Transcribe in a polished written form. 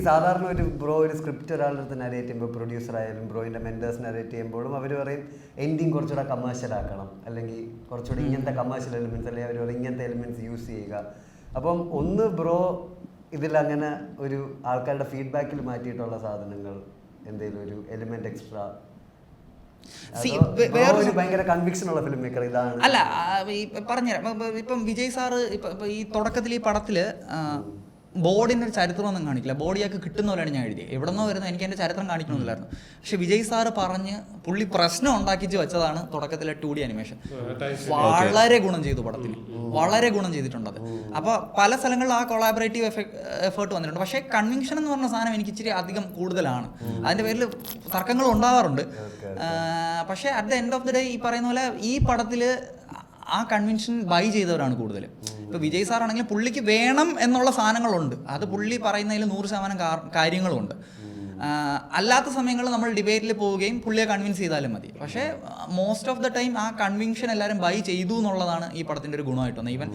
സാധാരണ ഒരു ബ്രോ ഒരു സ്ക്രിപ്റ്റ് ഒരാളുടെ അടുത്ത് നരേറ്റ് ചെയ്യുമ്പോൾ പ്രൊഡ്യൂസർ ആയാലും ബ്രോയിൻ്റെ മെൻറ്റേഴ്സ് നരേറ്റ് ചെയ്യുമ്പോഴും അവർ പറയും എൻഡിങ് കുറച്ചുകൂടെ കമേഴ്ഷ്യൽ ആക്കണം, അല്ലെങ്കിൽ കുറച്ചുകൂടി ഇങ്ങനത്തെ കമേഴ്ഷ്യൽ എലിമെൻറ്റ്സ്, അല്ലെങ്കിൽ അവർ പറയും ഇങ്ങനത്തെ എലിമെൻറ്റ്സ് യൂസ് ചെയ്യുക. അപ്പം ഒന്ന് ബ്രോ ഇതിലങ്ങനെ ഒരു ആൾക്കാരുടെ ഫീഡ്ബാക്കിൽ മാറ്റിയിട്ടുള്ള സാധനങ്ങൾ എന്തെങ്കിലും ഒരു എലിമെന്റ് എക്സ്ട്രാ? ഭയങ്കര കൺവിക്ഷൻ ഉള്ള ഫിലിം മേക്കർ ഇതാണ്. അല്ല, പറഞ്ഞുതരാം. ഇപ്പം വിജയ് സാറ് ഇപ്പം ഈ തുടക്കത്തിൽ ഈ പടത്തില് ബോർഡിൻ്റെ ഒരു ചരിത്രമൊന്നും കാണിക്കില്ല. ബോഡിയൊക്കെ കിട്ടുന്ന പോലെയാണ് ഞാൻ എഴുതിയത്. എവിടെ നിന്നോ വരുന്നത്, എനിക്ക് എൻ്റെ ചരിത്രം കാണിക്കണമെന്നില്ലായിരുന്നു. പക്ഷെ വിജയ് സാറ് പറഞ്ഞ് പുള്ളി പ്രശ്നം ഉണ്ടാക്കിച്ച് വെച്ചതാണ് തുടക്കത്തിലെ 2D അനിമേഷൻ. വളരെ ഗുണം ചെയ്തു പടത്തിന്, വളരെ ഗുണം ചെയ്തിട്ടുണ്ടത്. അപ്പോൾ പല സ്ഥലങ്ങളിലും ആ കൊളാബറേറ്റീവ് എഫേർട്ട് വന്നിട്ടുണ്ട്. പക്ഷേ കൺവിക്ഷൻ എന്ന് പറഞ്ഞ സാധനം എനിക്ക് ഇച്ചിരി അധികം കൂടുതലാണ്. അതിൻ്റെ പേരിൽ തർക്കങ്ങൾ ഉണ്ടാവാറുണ്ട്. പക്ഷേ at the end of the day ഈ പറയുന്ന പോലെ ഈ പടത്തിൽ ആ കൺവിൻഷൻ ബൈ ചെയ്തവരാണ് കൂടുതൽ. ഇപ്പോൾ വിജയ് സാർ ആണെങ്കിലും പുള്ളിക്ക് വേണം എന്നുള്ള സാധനങ്ങളുണ്ട്, അത് പുള്ളി പറയുന്നതിൽ 100% കാര്യങ്ങളുമുണ്ട്. അല്ലാത്ത സമയങ്ങളിൽ നമ്മൾ ഡിബേറ്റിൽ പോവുകയും പുള്ളിയെ കൺവിൻസ് ചെയ്താലും മതി. പക്ഷേ മോസ്റ്റ് ഓഫ് ദ ടൈം ആ കൺവിൻഷൻ എല്ലാവരും ബൈ ചെയ്തു എന്നുള്ളതാണ് ഈ പടത്തിൻ്റെ ഒരു ഗുണമായിട്ട് വന്നത്. ഈവൻ